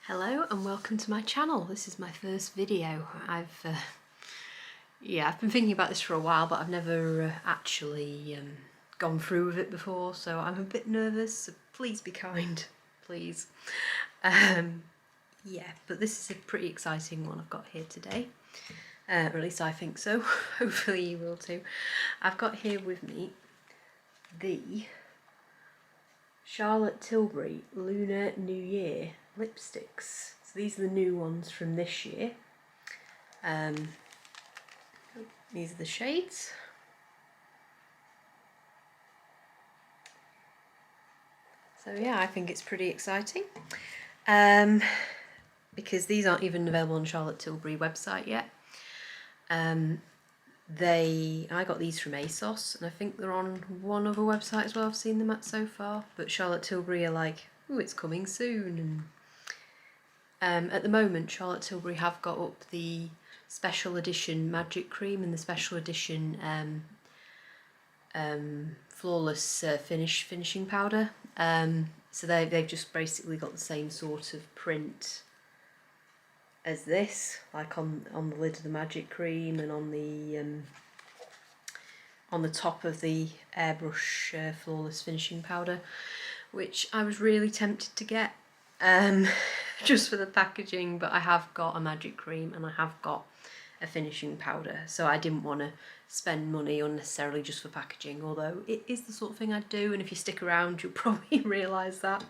Hello and welcome to my channel. This is my first video. I've been thinking about this for a while, but I've never actually gone through with it before, so I'm a bit nervous, so please be kind, please. Yeah, but this is a pretty exciting one I've got here today, or at least I think so. Hopefully you will too. I've got here with me the Charlotte Tilbury Lunar New Year lipsticks. So these are the new ones from this year. These are the shades. So yeah, I think it's pretty exciting. Because these aren't even available on Charlotte Tilbury website yet. I got these from ASOS, and I think they're on one other website as well I've seen them at so far, but Charlotte Tilbury are like, oh, it's coming soon. And at the moment Charlotte Tilbury have got up the special edition Magic Cream and the special edition flawless finishing powder. So they've just basically got the same sort of print as this, like on the lid of the Magic Cream and on the top of the airbrush flawless finishing powder, which I was really tempted to get just for the packaging, but I have got a Magic Cream and I have got a finishing powder, so I didn't want to spend money unnecessarily just for packaging, although it is the sort of thing I'd do, and if you stick around you'll probably realise that.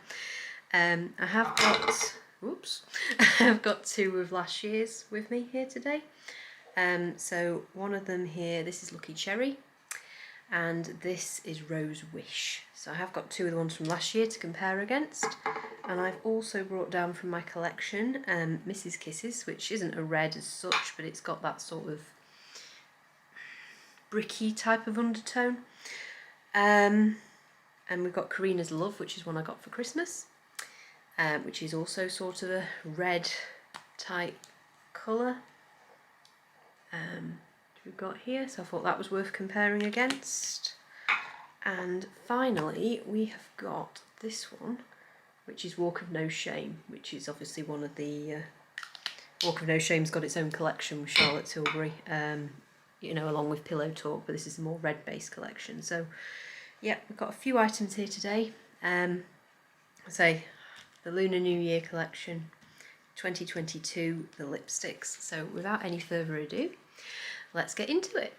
I have got, oops, I've got two of last year's with me here today. So one of them here, this is Lucky Cherry, and this is Rose Wish. So I have got two of the ones from last year to compare against, and I've also brought down from my collection Mrs. Kisses, which isn't a red as such, but it's got that sort of bricky type of undertone. And we've got Karina's Love, which is one I got for Christmas, which is also sort of a red type colour. We've got here, so I thought that was worth comparing against. And finally we have got this one, which is Walk of No Shame, which is obviously one of the Walk of No Shame's got its own collection with Charlotte Tilbury, you know, along with Pillow Talk, but this is a more red based collection. So yeah, we've got a few items here today. I say the Lunar New Year collection 2022, the lipsticks. So without any further ado, let's get into it.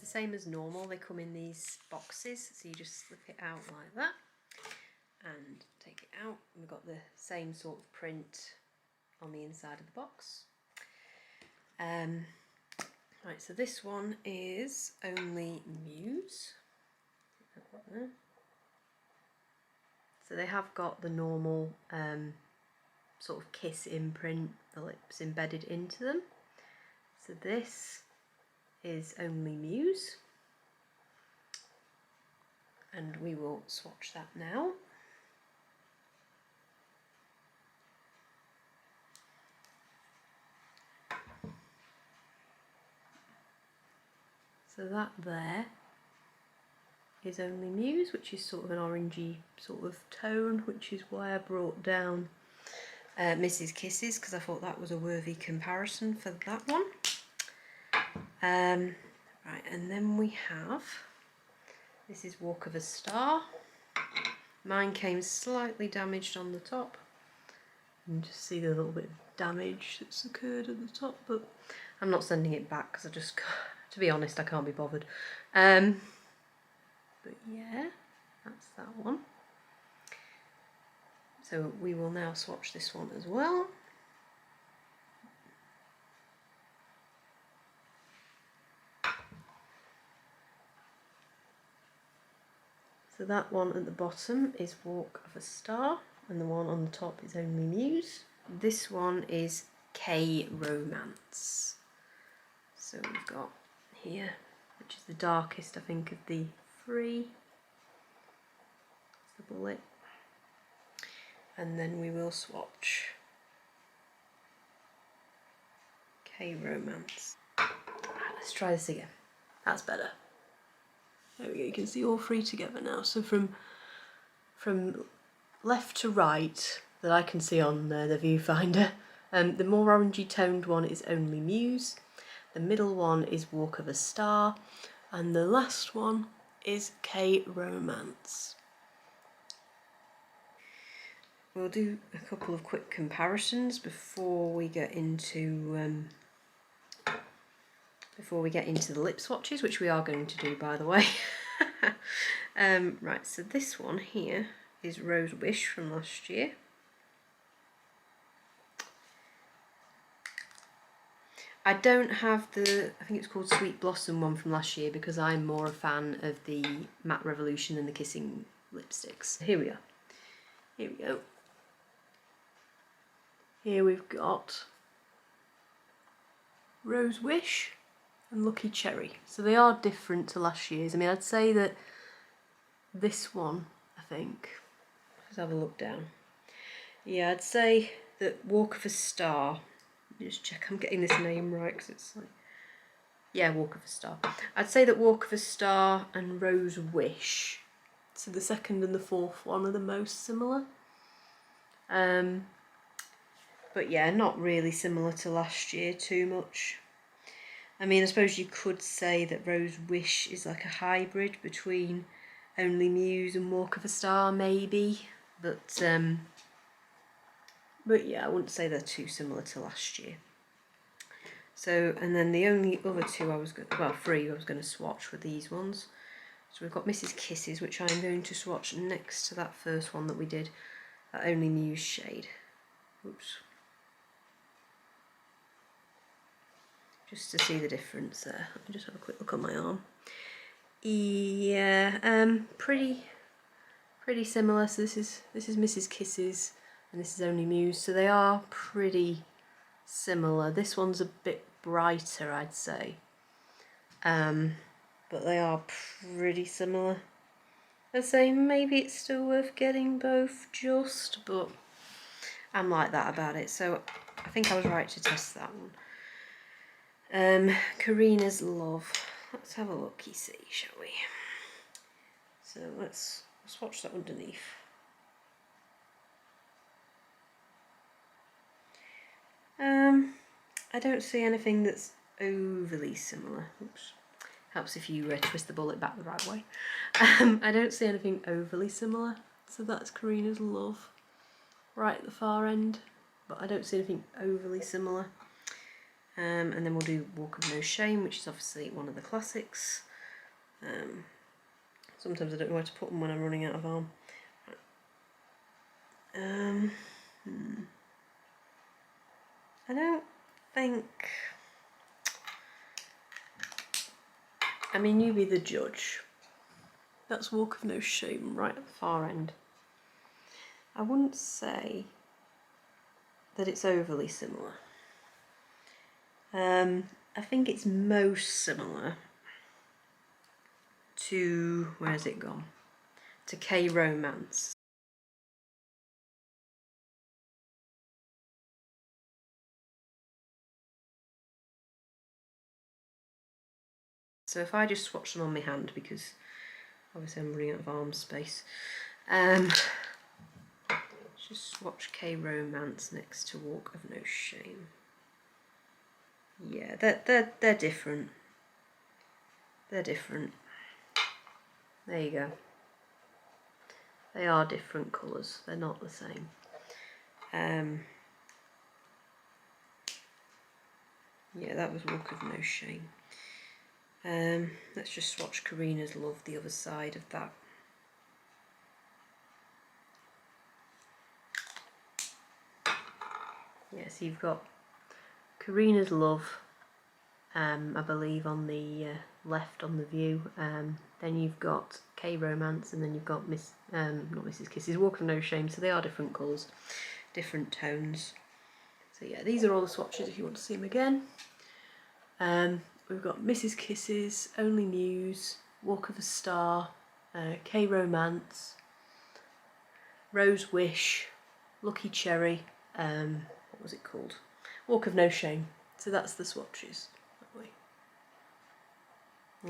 same as normal, they come in these boxes, so you just slip it out like that and take it out. And we've got the same sort of print on the inside of the box. Right, so this one is only Muse. So they have got the normal sort of kiss imprint, the lips embedded into them. So this is only Muse, and we will swatch that now. So that there is only Muse, which is sort of an orangey sort of tone, which is why I brought down Mrs. Kisses, because I thought that was a worthy comparison for that one. Right, and then we have, this is Walk of a Star. Mine came slightly damaged on the top. You can just see the little bit of damage that's occurred at the top, but I'm not sending it back because I just, to be honest, I can't be bothered. But yeah, that's that one. So we will now swatch this one as well. So that one at the bottom is Walk of a Star, and the one on the top is only Muse. This one is K Romance. So we've got here, which is the darkest, I think, of the three. That's the bullet. And then we will swatch K Romance. Let's try this again. That's better. There we go, you can see all three together now. So from left to right that I can see on the viewfinder, the more orangey toned one is only Muse, the middle one is Walk of a Star, and the last one is K Romance. We'll do a couple of quick comparisons before we get into the lip swatches, which we are going to do, by the way. Right, so this one here is Rose Wish from last year. I don't have the, I think it's called Sweet Blossom one from last year, because I'm more a fan of the Matte Revolution and the Kissing lipsticks. Here we are. Here we go. Here we've got Rose Wish and Lucky Cherry. So they are different to last year's. I mean, I'd say that this one, I think, let's have a look down. Yeah, I'd say that Walk of a Star, let me just check I'm getting this name right, because it's like, yeah, Walk of a Star. I'd say that Walk of a Star and Rose Wish, so the second and the fourth one, are the most similar. But yeah, not really similar to last year too much. I mean, I suppose you could say that Rose Wish is like a hybrid between Only Muse and Walk of a Star, maybe. But yeah, I wouldn't say they're too similar to last year. So, and then the only other two I was going, well, three I was going to swatch were these ones. So we've got Mrs. Kisses, which I'm going to swatch next to that first one that we did, that Only Muse shade. Oops. Just to see the difference there. Let me just have a quick look on my arm. Yeah, pretty similar. So this is Mrs. Kisses and this is Only Muse. So they are pretty similar. This one's a bit brighter, I'd say. But they are pretty similar. I'd say maybe it's still worth getting both just, but I'm like that about it. So I think I was right to test that one. Karina's Love. Let's have a look-y see, shall we? So let's swatch that underneath. I don't see anything that's overly similar. Oops. Helps if you twist the bullet back the right way. I don't see anything overly similar. So that's Karina's Love, right at the far end. But I don't see anything overly similar. And then we'll do Walk of No Shame, which is obviously one of the classics. Sometimes I don't know where to put them when I'm running out of arm. I don't think... I mean, you be the judge. That's Walk of No Shame right at the far end. I wouldn't say that it's overly similar. I think it's most similar to, where's it gone? To K-Romance. So if I just swatch them on my hand, because obviously I'm running out of arm space, just swatch K-Romance next to Walk of No Shame. Yeah, they're different. They're different. There you go. They are different colours. They're not the same. Yeah, that was Walk of No Shame. Let's just swatch Karina's Love, the other side of that. Yeah, so you've got Karina's Love, I believe on the left on the view. Then you've got K-Romance, and then you've got not Mrs. Kisses, Walk of No Shame. So they are different colours, different tones. So yeah, these are all the swatches if you want to see them again. We've got Mrs. Kisses, Only Muse, Walk of a Star, K-Romance, Rose Wish, Lucky Cherry, what was it called? Walk of No Shame. So that's the swatches. That way.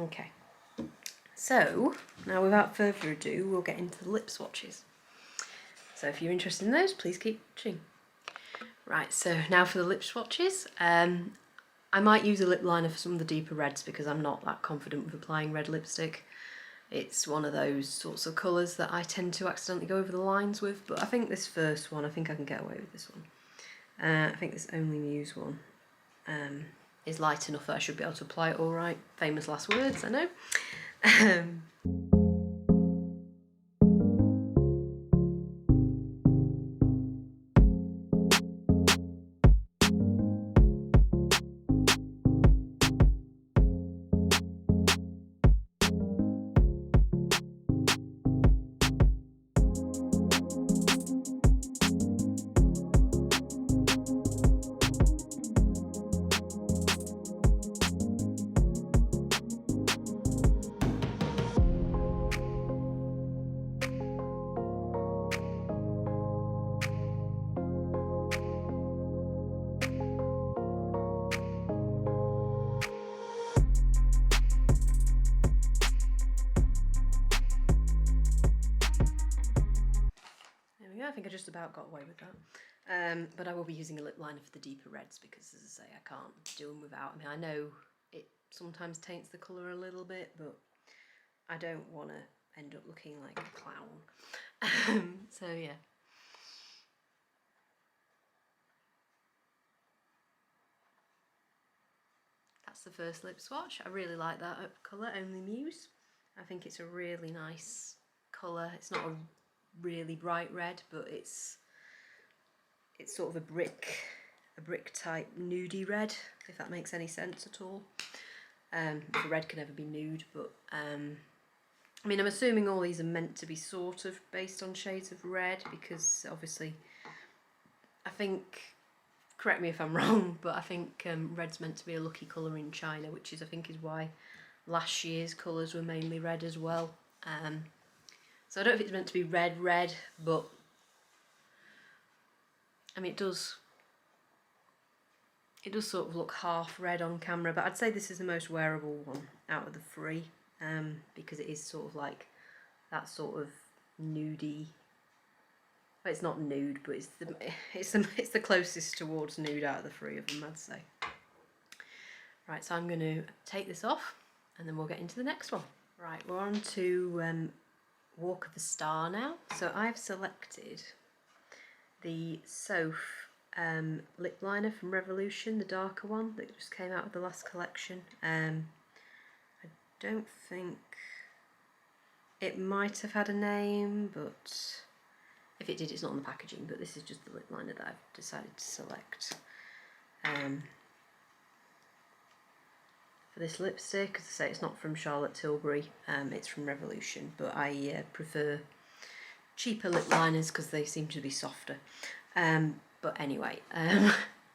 Okay. So, now without further ado, we'll get into the lip swatches. So if you're interested in those, please keep watching. Right, so now for the lip swatches. I might use a lip liner for some of the deeper reds because I'm not that confident with applying red lipstick. It's one of those sorts of colours that I tend to accidentally go over the lines with, but I think this first one, I think I can get away with this one. I think this Only Muse one is light enough that I should be able to apply it all right. Famous last words, I know. I think I just about got away with that. But I will be using a lip liner for the deeper reds because, as I say, I can't do them without. I mean, I know it sometimes taints the colour a little bit, but I don't want to end up looking like a clown. So yeah. That's the first lip swatch. I really like that colour, Only Muse. I think it's a really nice colour. It's not a really bright red, but it's sort of a brick type nudie red, if that makes any sense at all. The red can never be nude, but I mean, I'm assuming all these are meant to be sort of based on shades of red, because obviously I think, correct me if I'm wrong, but I think red's meant to be a lucky colour in China, which is, I think, is why last year's colours were mainly red as well. So I don't know if it's meant to be red, but I mean, it does sort of look half red on camera, but I'd say this is the most wearable one out of the three, because it is sort of like that sort of nudie. Well, it's not nude, but it's the closest towards nude out of the three of them, I'd say. Right, so I'm going to take this off, and then we'll get into the next one. Right, we're on to Walk of the Star now. So I've selected the Soph lip liner from Revolution, the darker one that just came out of the last collection. I don't think it might have had a name, but if it did, it's not on the packaging. But this is just the lip liner that I've decided to select for this lipstick. As I say, it's not from Charlotte Tilbury, it's from Revolution, but I prefer cheaper lip liners because they seem to be softer. But anyway,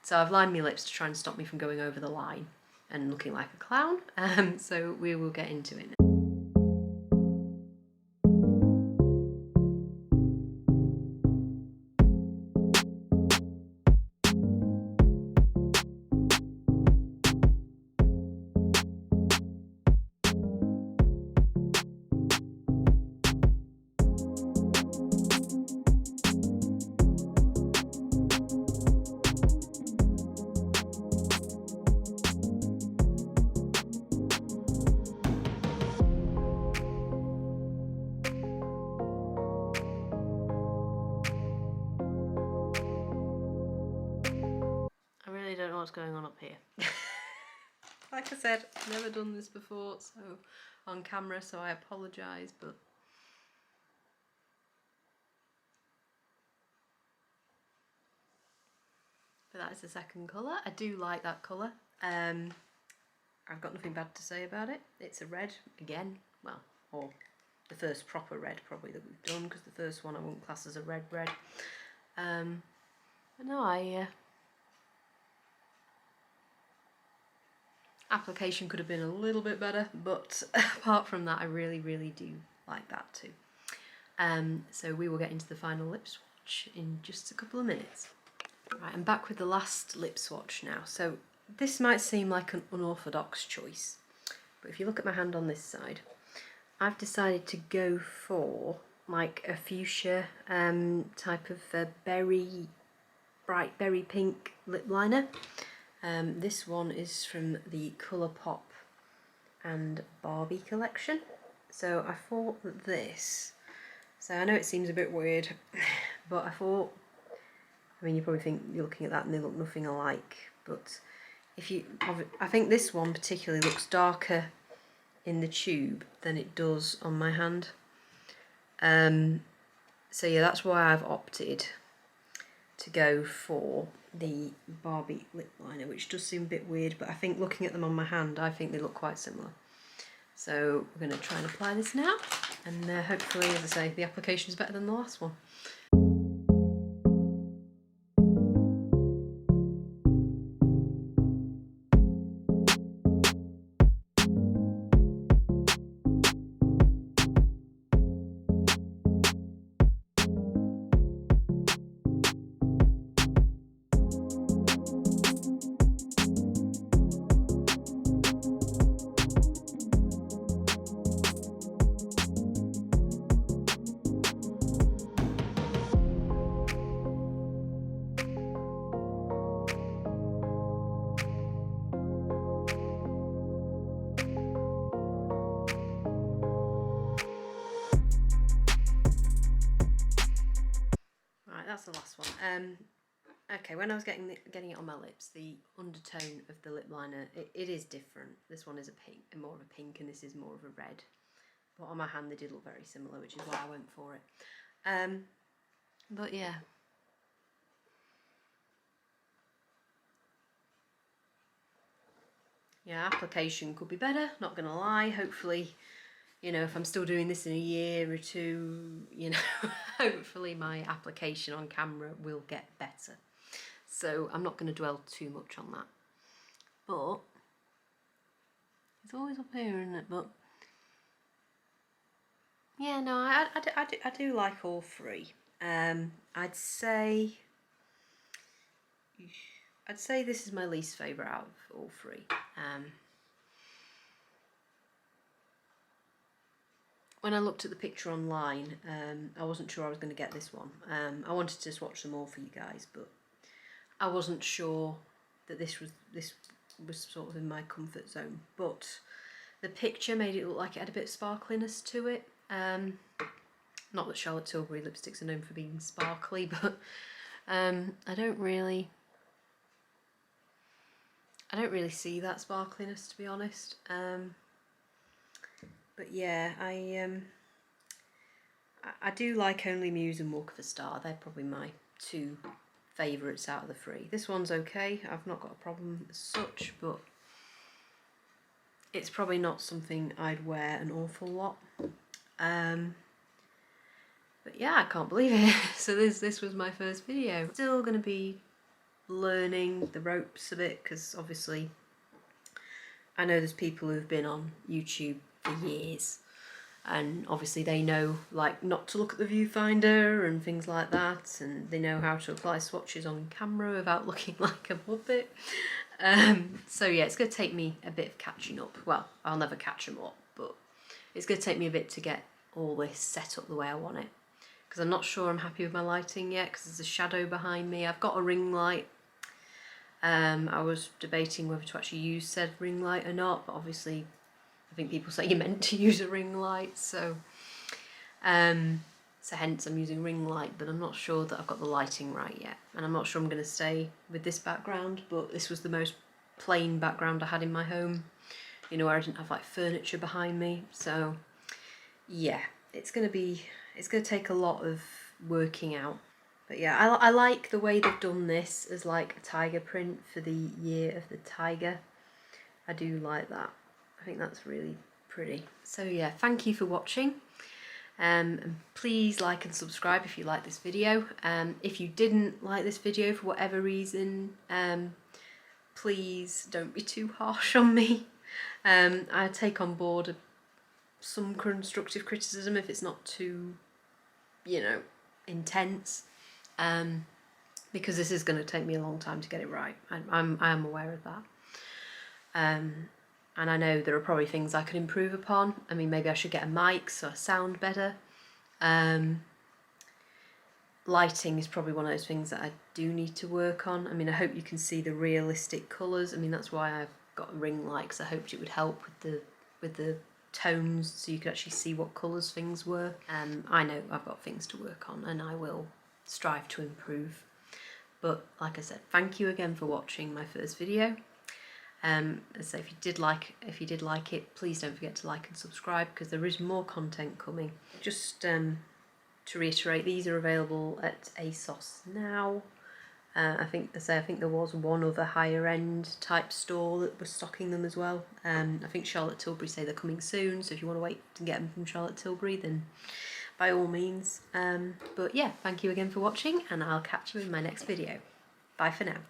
so I've lined my lips to try and stop me from going over the line and looking like a clown. So we will get into it now. I don't know what's going on up here. Like I said, I've never done this before, so on camera, so I apologise, but that is the second colour. I do like that colour. I've got nothing bad to say about it. It's a red again, well, or the first proper red probably that we've done, because the first one I wouldn't class as a red. But no, application could have been a little bit better, but apart from that, I really do like that too. So we will get into the final lip swatch in just a couple of minutes. Right, I'm back with the last lip swatch now. So this might seem like an unorthodox choice, but if you look at my hand on this side, I've decided to go for like a fuchsia type of bright berry pink lip liner. This one is from the Colourpop and Barbie collection. So I thought that this, so I know it seems a bit weird, but I thought, I mean, you probably think you're looking at that and they look nothing alike, but if you, I think this one particularly looks darker in the tube than it does on my hand. So yeah, that's why I've opted to go for the Barbie lip liner, which does seem a bit weird, but I think looking at them on my hand, I think they look quite similar. So we're going to try and apply this now, and hopefully, as I say, the application is better than the last one. That's the last one. Okay, when I was getting it on my lips, the undertone of the lip liner, it is different. This one is more of a pink, and this is more of a red. But on my hand, they did look very similar, which is why I went for it. But yeah. Yeah, application could be better, not gonna lie. Hopefully, you know, if I'm still doing this in a year or two, you know, hopefully my application on camera will get better. So I'm not going to dwell too much on that. But it's always up here, isn't it? But yeah, no, I do like all three. I'd say this is my least favourite out of all three. When I looked at the picture online, I wasn't sure I was going to get this one. I wanted to swatch them all for you guys, but I wasn't sure that this was sort of in my comfort zone. But the picture made it look like it had a bit of sparkliness to it. Not that Charlotte Tilbury lipsticks are known for being sparkly, but I don't really see that sparkliness, to be honest. But yeah, I do like Only Muse and Walk of a Star. They're probably my two favourites out of the three. This one's okay, I've not got a problem as such, but it's probably not something I'd wear an awful lot. But yeah, I can't believe it. So this was my first video. Still going to be learning the ropes a bit, because obviously I know there's people who've been on YouTube for years, and obviously they know like not to look at the viewfinder and things like that, and they know how to apply swatches on camera without looking like a muppet. So yeah, it's going to take me a bit of catching up. Well, I'll never catch them up, but it's going to take me a bit to get all this set up the way I want it, because I'm not sure I'm happy with my lighting yet, because there's a shadow behind me. I've got a ring light. I was debating whether to actually use said ring light or not, but obviously I think people say you're meant to use a ring light, so hence I'm using ring light, but I'm not sure that I've got the lighting right yet, and I'm not sure I'm going to stay with this background. But this was the most plain background I had in my home, you know, where I didn't have like furniture behind me. So yeah, it's going to take a lot of working out. But yeah, I like the way they've done this as like a tiger print for the year of the tiger. I do like that. I think that's really pretty. So yeah, thank you for watching. And please like and subscribe if you like this video. If you didn't like this video for whatever reason, please don't be too harsh on me. I take on board some constructive criticism if it's not too, you know, intense. Because this is going to take me a long time to get it right. I am aware of that. And I know there are probably things I could improve upon. I mean, maybe I should get a mic so I sound better. Lighting is probably one of those things that I do need to work on. I mean, I hope you can see the realistic colours. I mean, that's why I've got a ring light, because I hoped it would help with the tones, so you could actually see what colours things were. I know I've got things to work on, and I will strive to improve. But like I said, thank you again for watching my first video. So if you did like it, please don't forget to like and subscribe, because there is more content coming. Just to reiterate, these are available at ASOS now. I think there was one other higher end type store that was stocking them as well. I think Charlotte Tilbury say they're coming soon, so if you want to wait to get them from Charlotte Tilbury, then by all means. But yeah, thank you again for watching, and I'll catch you in my next video. Bye for now.